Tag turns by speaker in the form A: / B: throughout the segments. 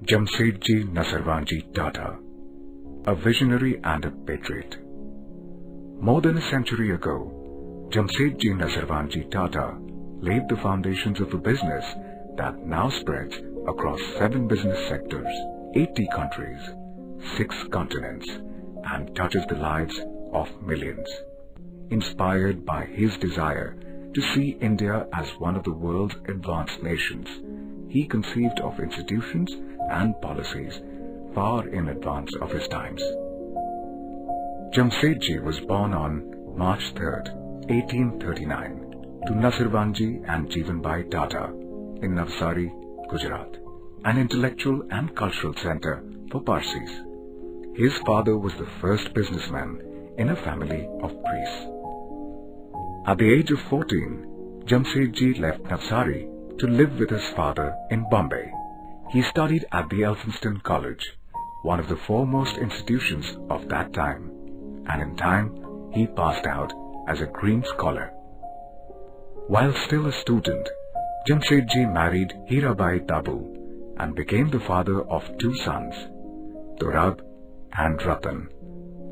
A: Jamsetji Nasarvanji Tata, a visionary and a patriot. More than a century ago, Jamsetji Nasarvanji Tata laid the foundations of a business that now spreads across 7 business sectors, 80 countries, 6 continents, and touches the lives of millions. Inspired by his desire to see India as one of the world's advanced nations, he conceived of institutions and policies far in advance of his times. Jamsetji was born on March 3, 1839, to Nasarvanji and Jeevanbai Tata in Navsari, Gujarat, an intellectual and cultural center for Parsis. His father was the first businessman in a family of priests. At the age of 14, Jamsetji left Navsari to live with his father in Bombay. He studied at the Elphinstone College, one of the foremost institutions of that time, and in time he passed out as a Green Scholar. While still a student, Jamsetji married Hirabai Tabu and became the father of 2 sons, Dorab and Ratan.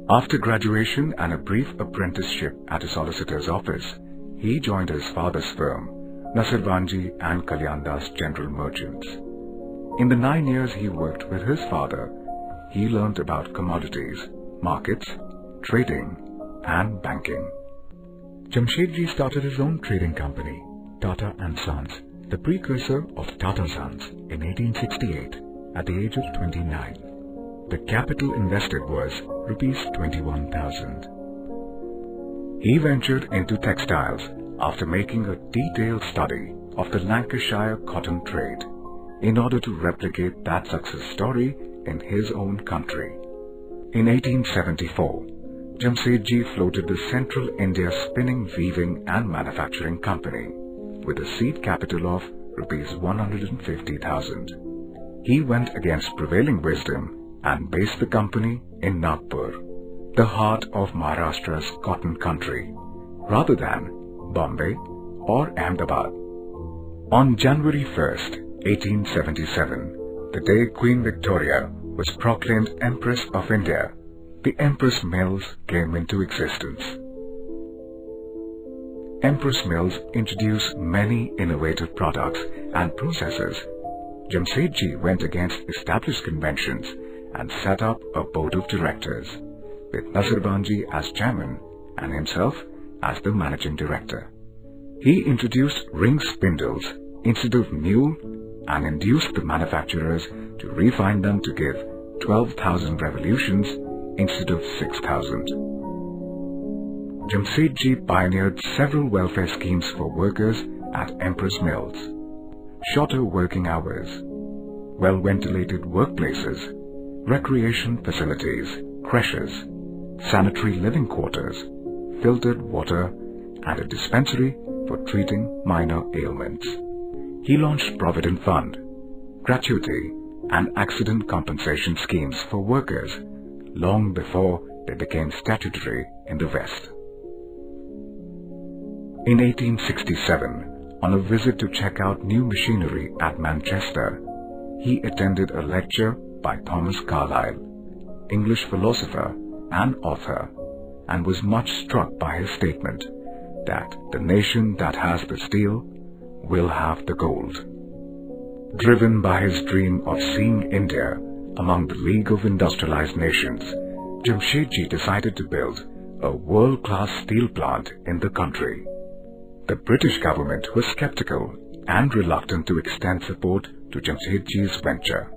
A: After graduation and a brief apprenticeship at a solicitor's office, he joined his father's firm, Nasarvanji and Kalyandas General Merchants. In the 9 years he worked with his father, he learned about commodities, markets, trading, and banking. Jamsetji started his own trading company, Tata & Sons, the precursor of Tata Sons, in 1868 at the age of 29. The capital invested was Rs 21,000. He ventured into textiles after making a detailed study of the Lancashire cotton trade in order to replicate that success story in his own country. In 1874, Jamsetji floated the Central India Spinning, Weaving and Manufacturing Company with a seed capital of Rs 150,000. He went against prevailing wisdom and based the company in Nagpur, the heart of Maharashtra's cotton country, rather than Bombay or Ahmedabad. On January 1, 1877, the day Queen Victoria was proclaimed Empress of India, the Empress Mills came into existence. Empress Mills introduced many innovative products and processes. Jamsetji went against established conventions and set up a board of directors, with Nasarvanji as chairman and himself as the managing director. He introduced ring spindles instead of mule and induced the manufacturers to refine them to give 12,000 revolutions instead of 6,000. Jamsetji pioneered several welfare schemes for workers at Empress Mills: shorter working hours, well-ventilated workplaces, recreation facilities, creches, sanitary living quarters, filtered water, and a dispensary for treating minor ailments. He launched Provident Fund, gratuity, and accident compensation schemes for workers long before they became statutory in the West. In 1867, on a visit to check out new machinery at Manchester, he attended a lecture by Thomas Carlyle, English philosopher and author, and was much struck by his statement that the nation that has the steel will have the gold. Driven by his dream of seeing India among the League of Industrialized Nations, Jamsetji decided to build a world-class steel plant in the country. The British government was skeptical and reluctant to extend support to Jamsetji's venture.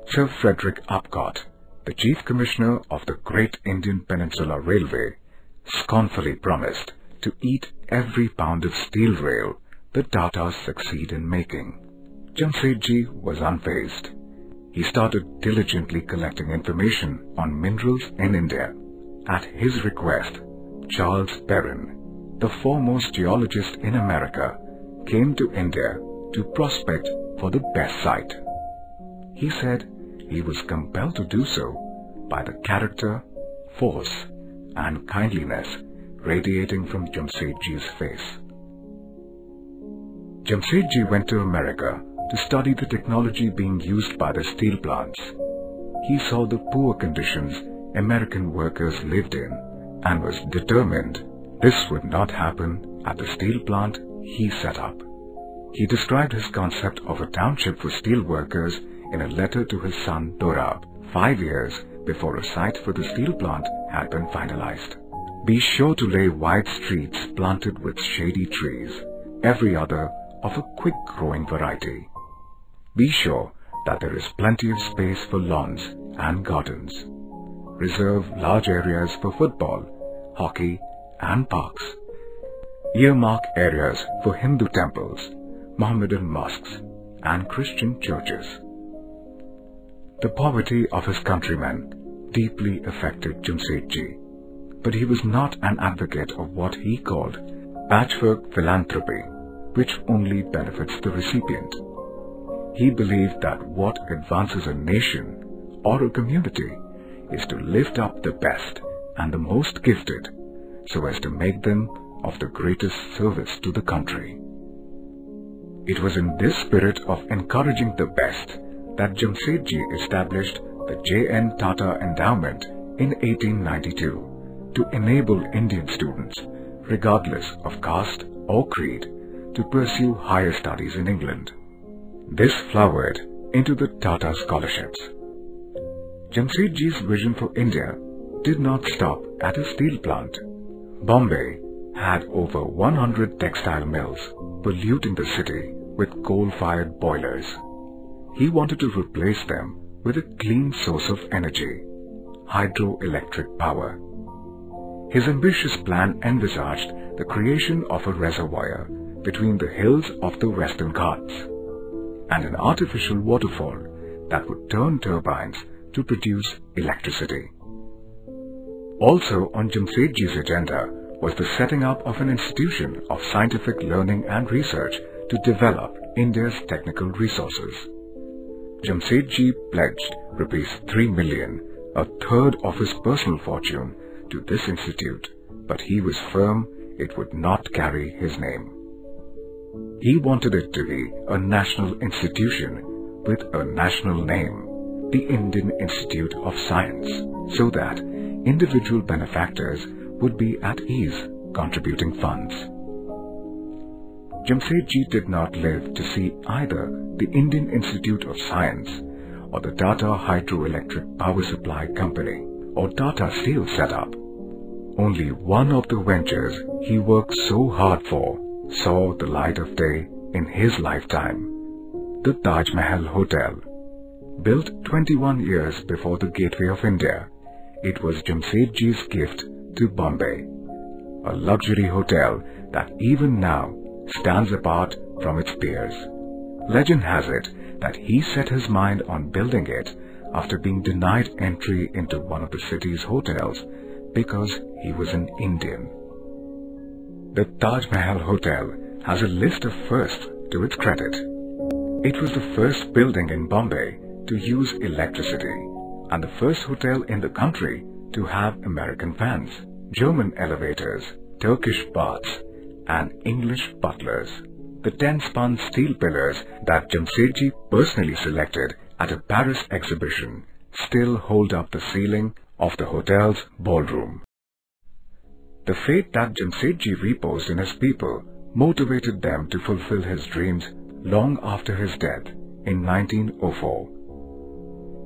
A: Sir Frederick Upcott, the Chief Commissioner of the Great Indian Peninsula Railway, scornfully promised to eat every pound of steel rail the Tatas succeed in making. Jamsetji was unfazed. He started diligently collecting information on minerals in India. At his request, Charles Perrin, the foremost geologist in America, came to India to prospect for the best site. He said he was compelled to do so by the character, force, and kindliness radiating from Jamsetji's face. Jamsetji went to America to study the technology being used by the steel plants. He saw the poor conditions American workers lived in and was determined this would not happen at the steel plant he set up. He described his concept of a township for steel workers in a letter to his son Dorab, 5 years before a site for the steel plant had been finalized. Be sure to lay wide streets planted with shady trees, every other of a quick-growing variety. Be sure that there is plenty of space for lawns and gardens. Reserve large areas for football, hockey, and parks. Earmark areas for Hindu temples, Mohammedan mosques, and Christian churches. The poverty of his countrymen deeply affected Jamsetji, but he was not an advocate of what he called patchwork philanthropy, which only benefits the recipient. He believed that what advances a nation or a community is to lift up the best and the most gifted so as to make them of the greatest service to the country. It was in this spirit of encouraging the best that Jamsetji established the J.N. Tata Endowment in 1892 to enable Indian students, regardless of caste or creed, to pursue higher studies in England. This flowered into the Tata Scholarships. Jamsetji's vision for India did not stop at a steel plant. Bombay had over 100 textile mills polluting the city with coal-fired boilers. He wanted to replace them with a clean source of energy, hydroelectric power. His ambitious plan envisaged the creation of a reservoir between the hills of the Western Ghats and an artificial waterfall that would turn turbines to produce electricity. Also on Jamsetji's agenda was the setting up of an institution of scientific learning and research to develop India's technical resources. Jamsetji pledged Rs 3 million, a third of his personal fortune, to this institute, but he was firm it would not carry his name. He wanted it to be a national institution with a national name, the Indian Institute of Science, so that individual benefactors would be at ease contributing funds. Jamsetji did not live to see either the Indian Institute of Science or the Tata Hydroelectric Power Supply Company or Tata Steel set up. Only one of the ventures he worked so hard for saw the light of day in his lifetime, the Taj Mahal Hotel. Built 21 years before the Gateway of India, it was Jamsetji's gift to Bombay, a luxury hotel that even now stands apart from its peers. Legend has it that he set his mind on building it after being denied entry into one of the city's hotels because he was an Indian. The Taj Mahal Hotel has a list of firsts to its credit. It was the first building in Bombay to use electricity and the first hotel in the country to have American fans, German elevators, Turkish baths, and English butlers. The 10-spun steel pillars that Jamsetji personally selected at a Paris exhibition still hold up the ceiling of the hotel's ballroom. The faith that Jamsetji reposed in his people motivated them to fulfill his dreams long after his death in 1904.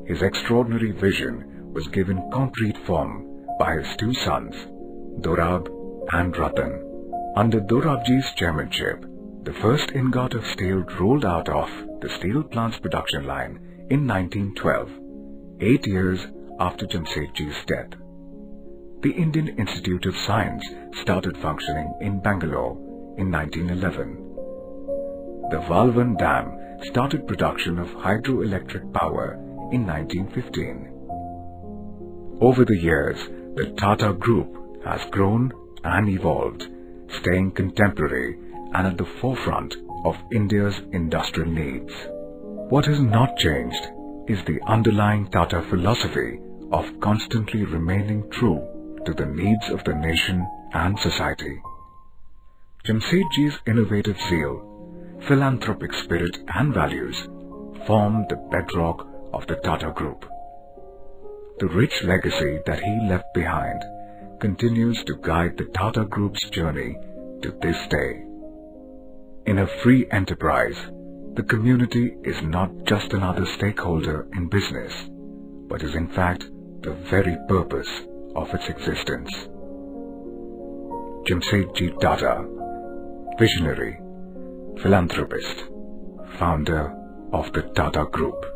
A: His extraordinary vision was given concrete form by his two sons, Dorab and Ratan. Under Dorabji's chairmanship, the first ingot of steel rolled out of the steel plant's production line in 1912, 8 years after Jamsetji's death. The Indian Institute of Science started functioning in Bangalore in 1911. The Valvan Dam started production of hydroelectric power in 1915. Over the years, the Tata Group has grown and evolved, staying contemporary and at the forefront of India's industrial needs. What has not changed is the underlying Tata philosophy of constantly remaining true to the needs of the nation and society. Jamsetji's innovative zeal philanthropic spirit and values formed the bedrock of the Tata Group. The rich legacy that he left behind continues to guide the Tata Group's journey to this day. In a free enterprise, the community is not just another stakeholder in business, but is in fact the very purpose of its existence. Jamsetji Tata, visionary, philanthropist, founder of the Tata Group.